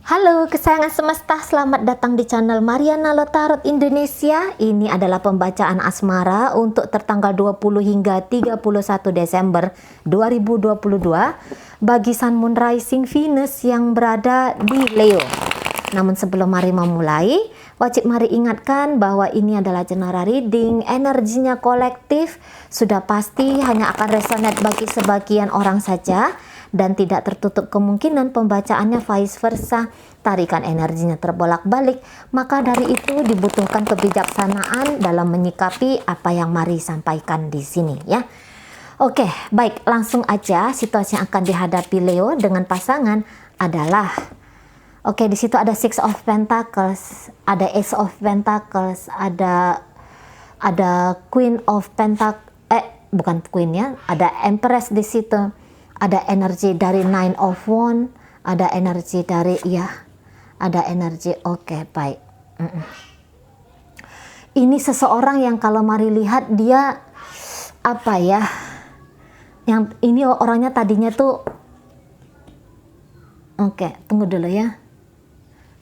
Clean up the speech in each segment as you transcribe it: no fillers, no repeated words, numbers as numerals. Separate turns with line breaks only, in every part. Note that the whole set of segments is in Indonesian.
Halo kesayangan semesta, selamat datang di channel Mariana Lotarot Indonesia. Ini adalah pembacaan asmara untuk tertanggal 20 hingga 31 Desember 2022 bagi Sun Moon Rising Venus yang berada di Leo. Namun sebelum mari memulai, wajib mari ingatkan bahwa ini adalah general reading, energinya kolektif, sudah pasti hanya akan resonate bagi sebagian orang saja, dan tidak tertutup kemungkinan pembacaannya vice versa, tarikan energinya terbolak-balik. Maka dari itu dibutuhkan kebijaksanaan dalam menyikapi apa yang mari sampaikan di sini ya. Oke, baik, langsung aja. Situasi yang akan dihadapi Leo dengan pasangan adalah, oke, di situ ada Six of Pentacles, ada Ace of Pentacles, ada Queen of Pentacles, bukan Queen ya, ada Empress di situ. Ada energi dari Nine of Wands, ada energi dari ada energi, oke, baik. Ini seseorang yang kalau mari lihat dia apa ya? Yang ini orangnya tadinya tuh, oke, tunggu dulu ya.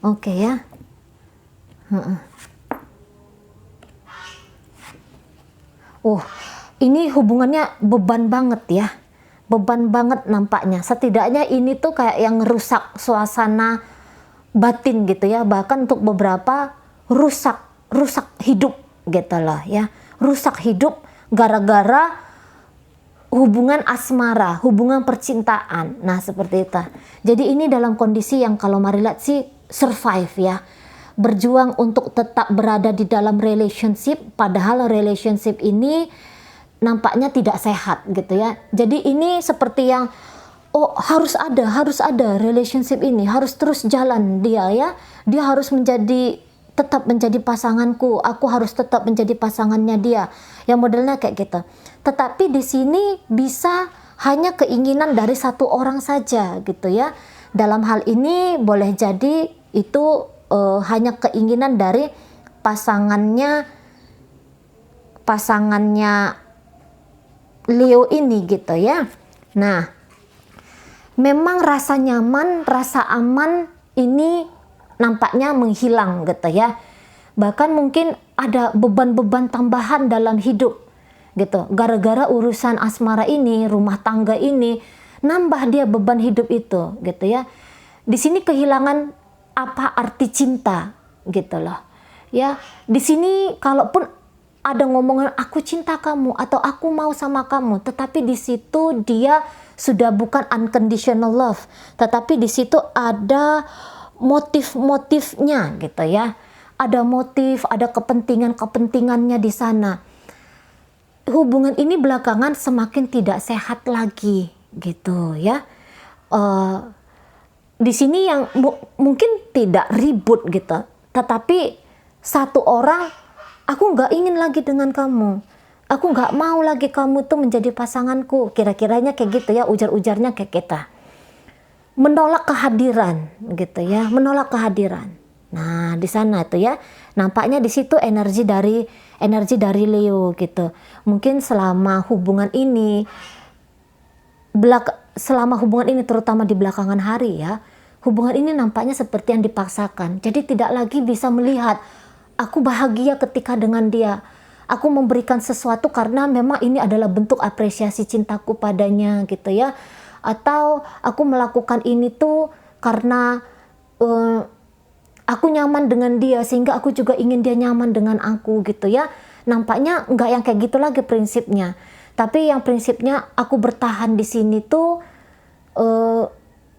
Oke ya. Ini hubungannya beban banget ya. Beban banget nampaknya. Setidaknya ini tuh kayak yang rusak suasana batin gitu ya. Bahkan untuk beberapa rusak hidup gitu loh ya. Rusak hidup gara-gara hubungan asmara, hubungan percintaan. Nah, seperti itu. Jadi ini dalam kondisi yang kalau mari lihat sih survive ya. Berjuang untuk tetap berada di dalam relationship, padahal relationship ini nampaknya tidak sehat gitu ya. Jadi ini seperti yang harus ada relationship ini, harus terus jalan dia ya. Dia harus tetap menjadi pasanganku, aku harus tetap menjadi pasangannya dia. Yang modelnya kayak gitu. Tetapi di sini bisa hanya keinginan dari satu orang saja gitu ya. Dalam hal ini boleh jadi itu hanya keinginan dari pasangannya Leo ini gitu ya. Nah, memang rasa nyaman, rasa aman ini nampaknya menghilang gitu ya. Bahkan mungkin ada beban-beban tambahan dalam hidup gitu. Gara-gara urusan asmara ini, rumah tangga ini, nambah dia beban hidup itu gitu ya. Di sini kehilangan apa arti cinta gitu loh. Ya, di sini kalaupun ada ngomongan aku cinta kamu atau aku mau sama kamu, tetapi di situ dia sudah bukan unconditional love, tetapi di situ ada motif-motifnya gitu ya. Ada motif, ada kepentingannya di sana. Hubungan ini belakangan semakin tidak sehat lagi gitu ya. Di sini yang mungkin tidak ribut gitu, tetapi satu orang, aku nggak ingin lagi dengan kamu. Aku nggak mau lagi kamu tuh menjadi pasanganku. Kira-kiranya kayak gitu ya, ujar-ujarnya kayak kita. Menolak kehadiran gitu ya, menolak kehadiran. Nah, di sana itu ya, nampaknya di situ energi dari Leo gitu. Mungkin selama hubungan ini terutama di belakangan hari ya, hubungan ini nampaknya seperti yang dipaksakan. Jadi tidak lagi bisa melihat aku bahagia ketika dengan dia. Aku memberikan sesuatu karena memang ini adalah bentuk apresiasi cintaku padanya gitu ya. Atau aku melakukan ini tuh karena aku nyaman dengan dia sehingga aku juga ingin dia nyaman dengan aku gitu ya. Nampaknya enggak yang kayak gitu lagi prinsipnya. Tapi yang prinsipnya aku bertahan di sini tuh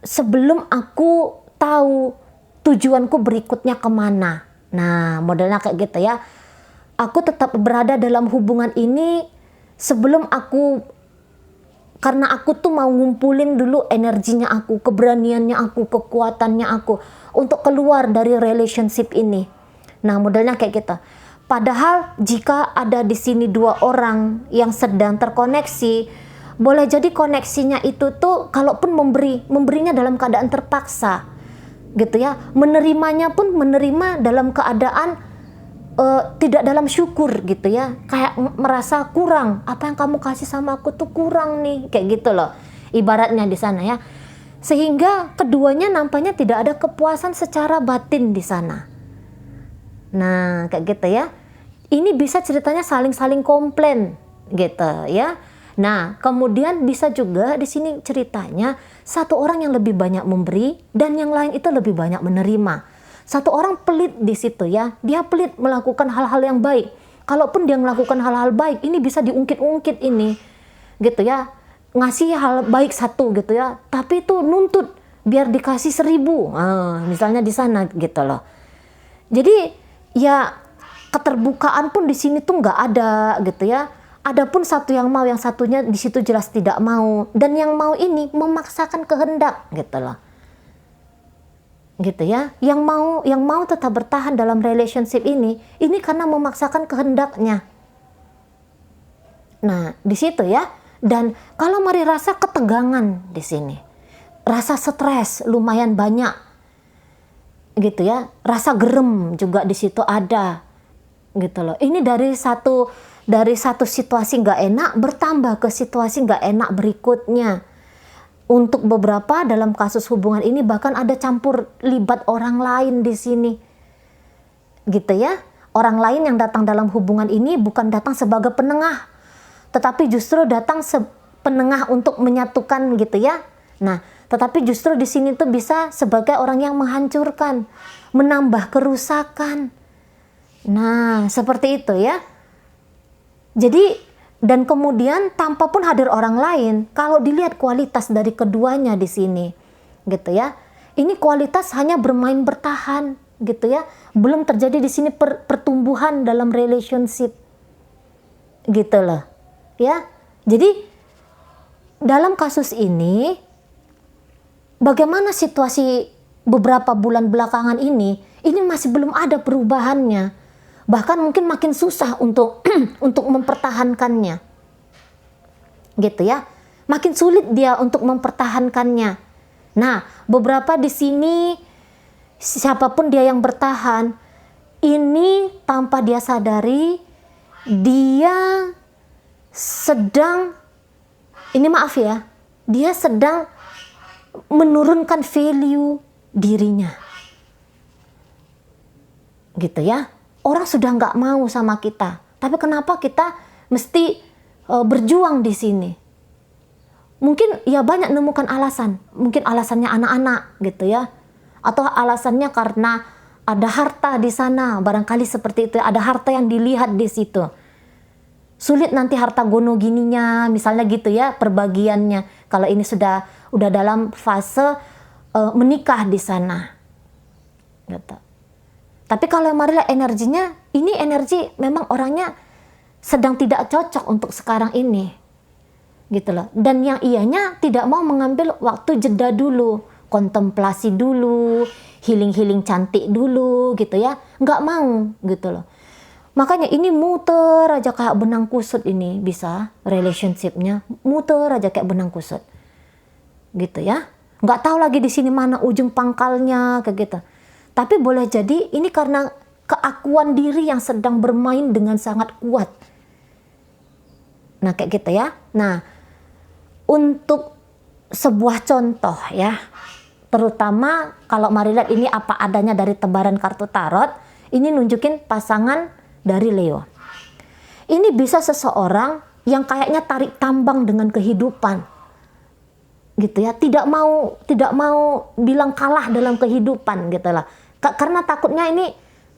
sebelum aku tahu tujuanku berikutnya kemana. Nah, modelnya kayak gitu ya. Aku tetap berada dalam hubungan ini karena aku tuh mau ngumpulin dulu energinya aku, keberaniannya aku, kekuatannya aku untuk keluar dari relationship ini. Nah, modelnya kayak gitu. Padahal jika ada di sini dua orang yang sedang terkoneksi, boleh jadi koneksinya itu tuh kalaupun memberinya dalam keadaan terpaksa gitu ya, menerimanya pun menerima dalam keadaan tidak dalam syukur gitu ya, kayak merasa kurang, apa yang kamu kasih sama aku tuh kurang nih, kayak gitu loh ibaratnya di sana ya. Sehingga keduanya nampaknya tidak ada kepuasan secara batin di sana. Nah, kayak gitu ya. Ini bisa ceritanya saling-saling komplain gitu ya. Nah, kemudian bisa juga di sini ceritanya satu orang yang lebih banyak memberi dan yang lain itu lebih banyak menerima. Satu orang pelit di situ ya. Dia pelit melakukan hal-hal yang baik. Kalaupun dia melakukan hal-hal baik, ini bisa diungkit-ungkit ini. Gitu ya. Ngasih hal baik satu gitu ya. Tapi itu nuntut biar dikasih 1000. Misalnya di sana gitu loh. Jadi ya keterbukaan pun di sini tuh nggak ada gitu ya. Adapun satu yang mau, yang satunya di situ jelas tidak mau, dan yang mau ini memaksakan kehendak gitu loh. Gitu ya. Yang mau tetap bertahan dalam relationship ini karena memaksakan kehendaknya. Nah, di situ ya. Dan kalau Mari rasa ketegangan di sini. Rasa stres lumayan banyak. Gitu ya. Rasa gerem juga di situ ada. Gitu loh. Ini dari satu situasi nggak enak bertambah ke situasi nggak enak berikutnya. Untuk beberapa dalam kasus hubungan ini bahkan ada campur libat orang lain di sini. Gitu ya. Orang lain yang datang dalam hubungan ini bukan datang sebagai penengah, tetapi justru datang penengah untuk menyatukan gitu ya. Nah, tetapi justru di sini tuh bisa sebagai orang yang menghancurkan, menambah kerusakan. Nah, seperti itu ya. Jadi, dan kemudian tanpa pun hadir orang lain, kalau dilihat kualitas dari keduanya di sini, gitu ya. Ini kualitas hanya bermain bertahan, gitu ya. Belum terjadi di sini pertumbuhan dalam relationship, gitu loh, ya. Jadi dalam kasus ini, bagaimana situasi beberapa bulan belakangan ini masih belum ada perubahannya. Bahkan mungkin makin susah untuk mempertahankannya. Gitu ya. Makin sulit dia untuk mempertahankannya. Nah, beberapa di sini siapapun dia yang bertahan, ini tanpa dia sadari dia sedang dia sedang menurunkan value dirinya. Gitu ya. Orang sudah nggak mau sama kita, tapi kenapa kita mesti berjuang di sini? Mungkin ya banyak nemukan alasan, mungkin alasannya anak-anak gitu ya, atau alasannya karena ada harta di sana, barangkali seperti itu, ada harta yang dilihat di situ. Sulit nanti harta gono gininya, misalnya gitu ya, perbagiannya. Kalau ini udah dalam fase menikah di sana, gitu. Tapi kalau Mari lihat energinya, ini energi memang orangnya sedang tidak cocok untuk sekarang ini. Gitu loh. Dan yang ianya tidak mau mengambil waktu jeda dulu, kontemplasi dulu, healing cantik dulu gitu ya. Nggak mau gitu loh. Makanya ini muter aja kayak benang kusut ini bisa relationshipnya. Muter aja kayak benang kusut. Gitu ya. Nggak tahu lagi di sini mana ujung pangkalnya kayak gitu. Tapi boleh jadi ini karena keakuan diri yang sedang bermain dengan sangat kuat. Nah kayak gitu ya. Nah untuk sebuah contoh ya. Terutama kalau Mari lihat ini apa adanya dari tebaran kartu tarot. Ini nunjukin pasangan dari Leo. Ini bisa seseorang yang kayaknya tarik tambang dengan kehidupan. Gitu ya. Tidak mau bilang kalah dalam kehidupan gitu lah. Karena takutnya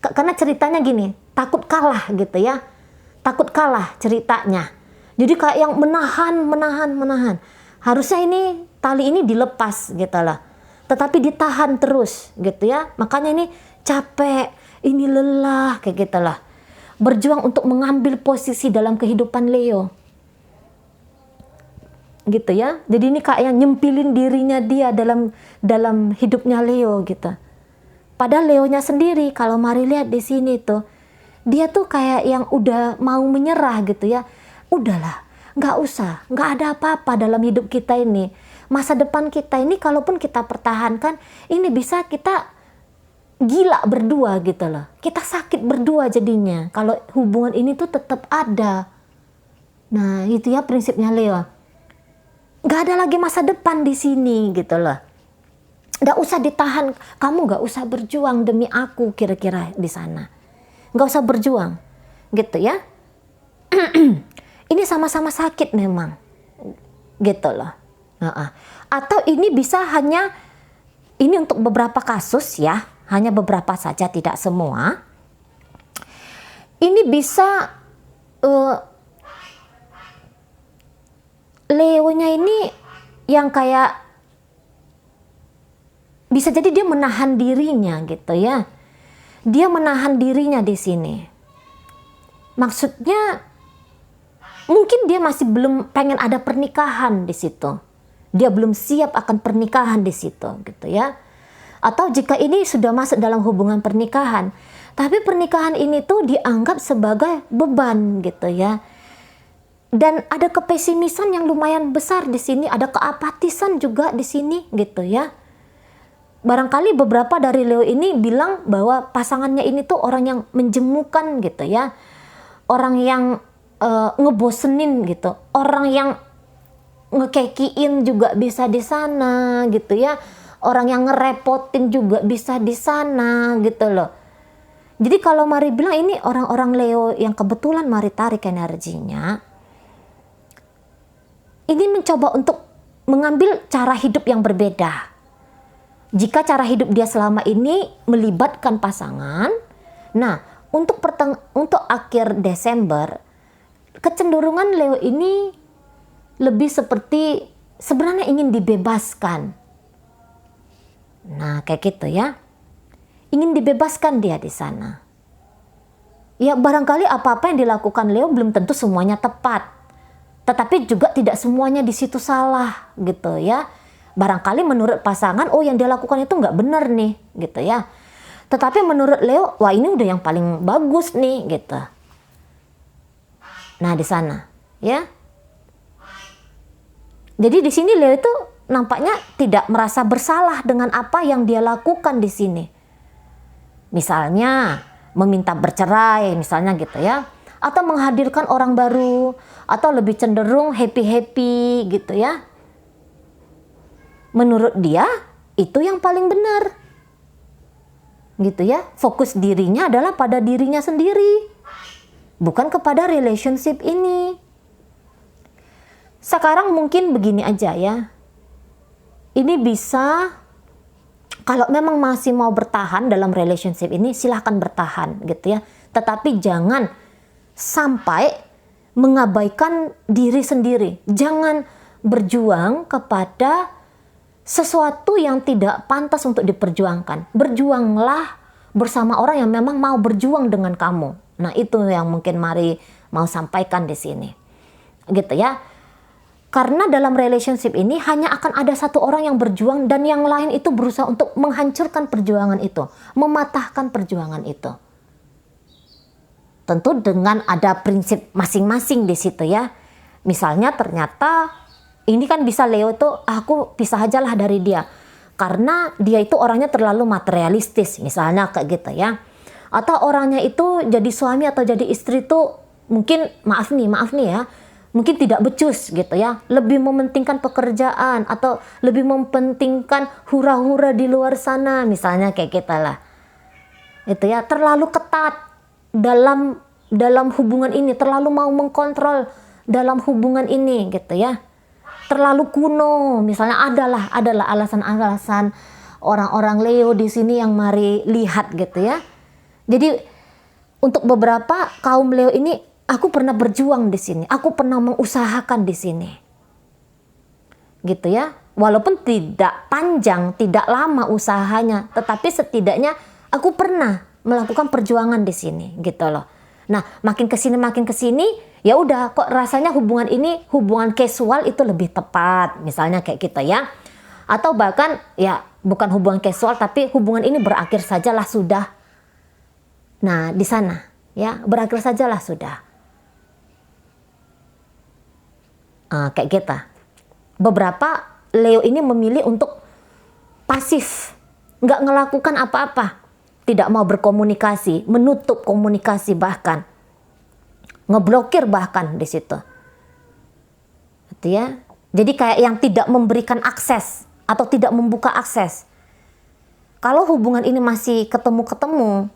karena ceritanya gini, takut kalah gitu ya. Takut kalah ceritanya. Jadi kayak yang menahan. Harusnya tali ini dilepas gitu lah. Tetapi ditahan terus gitu ya. Makanya ini capek, ini lelah kayak gitu lah. Berjuang untuk mengambil posisi dalam kehidupan Leo. Gitu ya. Jadi ini kayak yang nyempilin dirinya dia dalam hidupnya Leo gitu. Padahal Leonya sendiri kalau Mari lihat di sini tuh, dia tuh kayak yang udah mau menyerah gitu ya. Udahlah, nggak usah, nggak ada apa-apa dalam hidup kita ini. Masa depan kita ini kalaupun kita pertahankan, ini bisa kita gila berdua gitu loh. Kita sakit berdua jadinya kalau hubungan ini tuh tetap ada. Nah itu ya prinsipnya Leo. Nggak ada lagi masa depan di sini gitu loh. Nggak usah ditahan, kamu nggak usah berjuang demi aku, kira-kira di sana. Nggak usah berjuang, gitu ya. Ini sama-sama sakit memang, gitu loh. Atau ini bisa hanya, ini untuk beberapa kasus ya, hanya beberapa saja, tidak semua. Ini bisa Leonya ini yang kayak bisa jadi dia menahan dirinya gitu ya. Dia menahan dirinya di sini. Maksudnya mungkin dia masih belum pengen ada pernikahan di situ. Dia belum siap akan pernikahan di situ gitu ya. Atau jika ini sudah masuk dalam hubungan pernikahan, tapi pernikahan ini tuh dianggap sebagai beban gitu ya. Dan ada kepesimisan yang lumayan besar di sini, ada keapatisan juga di sini gitu ya. Barangkali beberapa dari Leo ini bilang bahwa pasangannya ini tuh orang yang menjemukan gitu ya. Orang yang ngebosenin gitu. Orang yang ngekekiin juga bisa di sana gitu ya. Orang yang ngerepotin juga bisa di sana gitu loh. Jadi kalau Mari bilang ini orang-orang Leo yang kebetulan Mari tarik energinya, ini mencoba untuk mengambil cara hidup yang berbeda. Jika cara hidup dia selama ini melibatkan pasangan, nah untuk akhir Desember, kecenderungan Leo ini lebih seperti sebenarnya ingin dibebaskan. Nah kayak gitu ya, ingin dibebaskan dia di sana. Ya barangkali apa-apa yang dilakukan Leo belum tentu semuanya tepat. Tetapi juga tidak semuanya di situ salah gitu ya. Barangkali menurut pasangan, oh yang dia lakukan itu nggak benar nih gitu ya. Tetapi menurut Leo, wah ini udah yang paling bagus nih gitu. Nah di sana ya. Jadi di sini Leo itu nampaknya tidak merasa bersalah dengan apa yang dia lakukan di sini. Misalnya meminta bercerai misalnya gitu ya. Atau menghadirkan orang baru, atau lebih cenderung happy-happy gitu ya. Menurut dia, itu yang paling benar. Gitu ya, fokus dirinya adalah pada dirinya sendiri. Bukan kepada relationship ini. Sekarang mungkin begini aja ya. Ini bisa, kalau memang masih mau bertahan dalam relationship ini, silahkan bertahan gitu ya. Tetapi jangan sampai mengabaikan diri sendiri. Jangan berjuang kepada sesuatu yang tidak pantas untuk diperjuangkan. Berjuanglah bersama orang yang memang mau berjuang dengan kamu. Nah, itu yang mungkin Mari mau sampaikan di sini. Gitu ya. Karena dalam relationship ini hanya akan ada satu orang yang berjuang dan yang lain itu berusaha untuk menghancurkan perjuangan itu, mematahkan perjuangan itu. Tentu dengan ada prinsip masing-masing di situ ya. Misalnya ternyata ini kan bisa Leo itu, aku pisah aja lah dari dia. Karena dia itu orangnya terlalu materialistis misalnya kayak gitu ya. Atau orangnya itu jadi suami atau jadi istri tuh mungkin maaf nih ya. Mungkin tidak becus gitu ya. Lebih mementingkan pekerjaan atau lebih mementingkan hura-hura di luar sana misalnya kayak gitu lah. Itu ya, terlalu ketat dalam hubungan ini, terlalu mau mengkontrol dalam hubungan ini gitu ya, terlalu kuno misalnya. Adalah alasan-alasan orang-orang Leo di sini yang Mari lihat gitu ya. Jadi untuk beberapa kaum Leo ini, aku pernah berjuang di sini, aku pernah mengusahakan di sini gitu ya. Walaupun tidak panjang, tidak lama usahanya, tetapi setidaknya aku pernah melakukan perjuangan di sini gitu loh. Nah, makin kesini, ya udah kok rasanya hubungan ini, hubungan casual itu lebih tepat, misalnya kayak gitu ya. Atau bahkan ya bukan hubungan casual, tapi hubungan ini berakhir sajalah sudah. Nah, di sana ya, berakhir sajalah sudah. Kayak gitu. Beberapa Leo ini memilih untuk pasif, nggak ngelakukan apa-apa. Tidak mau berkomunikasi, menutup komunikasi bahkan. Ngeblokir bahkan di situ. Gitu ya. Jadi kayak yang tidak memberikan akses atau tidak membuka akses. Kalau hubungan ini masih ketemu-ketemu,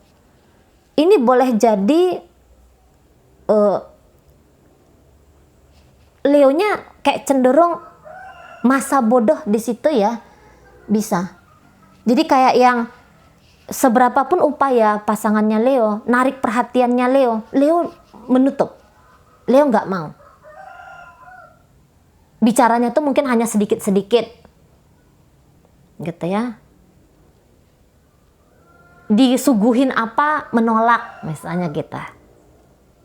ini boleh jadi Leonya kayak cenderung masa bodoh di situ ya, bisa. Jadi kayak yang seberapapun upaya pasangannya Leo narik perhatiannya Leo menutup. Leo nggak mau. Bicaranya tuh mungkin hanya sedikit-sedikit, gitu ya. Disuguhin apa menolak misalnya gitu.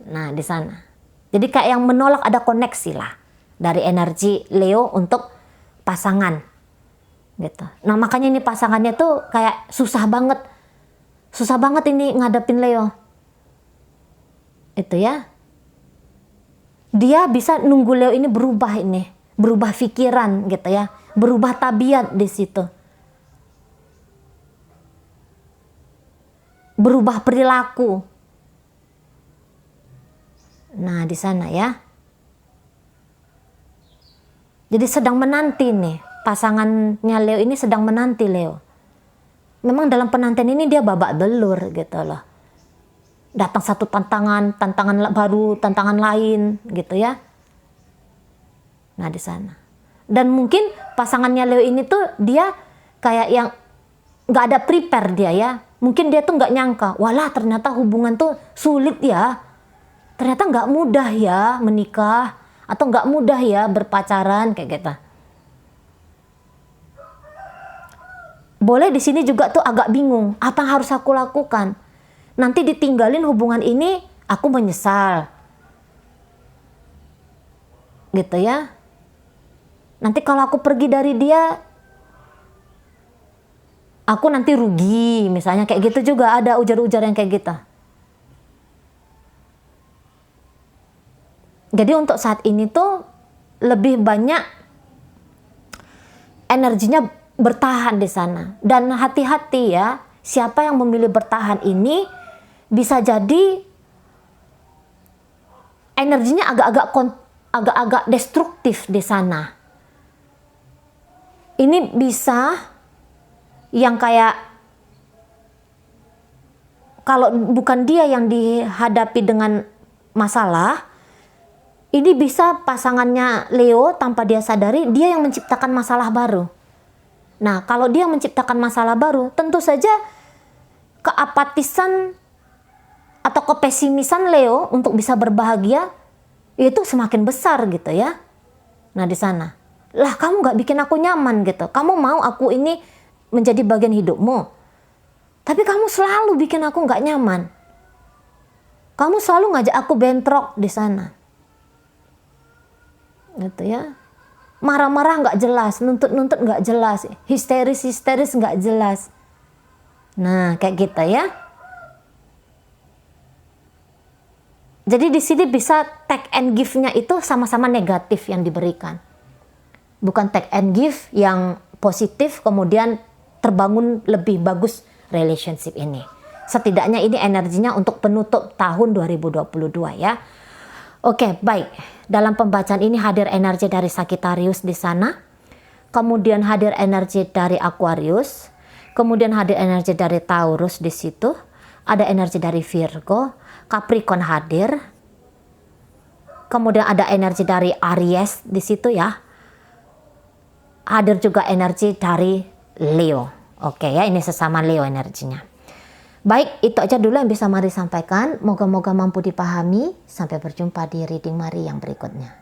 Nah di sana. Jadi kayak yang menolak, ada koneksi lah dari energi Leo untuk pasangan gitu. Nah makanya ini pasangannya tuh kayak susah banget ini ngadepin Leo. Itu ya. Dia bisa nunggu Leo ini berubah pikiran gitu ya, berubah tabiat di situ. Berubah perilaku. Nah, di sana ya. Jadi sedang menanti nih, pasangannya Leo ini sedang menanti Leo. Memang dalam penantian ini dia babak belur gitu loh. Datang satu tantangan baru, tantangan lain gitu ya. Nah, di sana. Dan mungkin pasangannya Leo ini tuh dia kayak yang nggak ada prepare dia ya. Mungkin dia tuh nggak nyangka, walah ternyata hubungan tuh sulit ya. Ternyata nggak mudah ya menikah, atau nggak mudah ya berpacaran kayak gitu. Boleh di sini juga tuh agak bingung, apa yang harus aku lakukan? Nanti ditinggalin hubungan ini, aku menyesal. Gitu ya. Nanti kalau aku pergi dari dia, aku nanti rugi, misalnya kayak gitu juga ada ujar-ujar yang kayak gitu. Jadi untuk saat ini tuh lebih banyak energinya bertahan di sana. Dan hati-hati ya, siapa yang memilih bertahan ini bisa jadi energinya agak-agak destruktif di sana. Ini bisa yang kayak kalau bukan dia yang dihadapi dengan masalah, ini bisa pasangannya Leo tanpa dia sadari dia yang menciptakan masalah baru. Nah, kalau dia menciptakan masalah baru, tentu saja keapatisan atau kepesimisan Leo untuk bisa berbahagia itu semakin besar gitu ya. Nah, di sana. Lah, kamu gak bikin aku nyaman gitu. Kamu mau aku ini menjadi bagian hidupmu. Tapi kamu selalu bikin aku gak nyaman. Kamu selalu ngajak aku bentrok di sana. Gitu ya, marah-marah nggak jelas, nuntut-nuntut nggak jelas, histeris nggak jelas. Nah kayak gitu ya. Jadi di sini bisa take and give-nya itu sama-sama negatif yang diberikan, bukan take and give yang positif kemudian terbangun lebih bagus relationship ini. Setidaknya ini energinya untuk penutup tahun 2022 ya. Oke, baik. Dalam pembacaan ini hadir energi dari Sagittarius di sana. Kemudian hadir energi dari Aquarius. Kemudian hadir energi dari Taurus di situ. Ada energi dari Virgo. Capricorn hadir. Kemudian ada energi dari Aries di situ ya. Hadir juga energi dari Leo. Oke ya, ini sesama Leo energinya. Baik, itu aja dulu yang bisa Mari sampaikan. Moga-moga mampu dipahami. Sampai berjumpa di reading Mari yang berikutnya.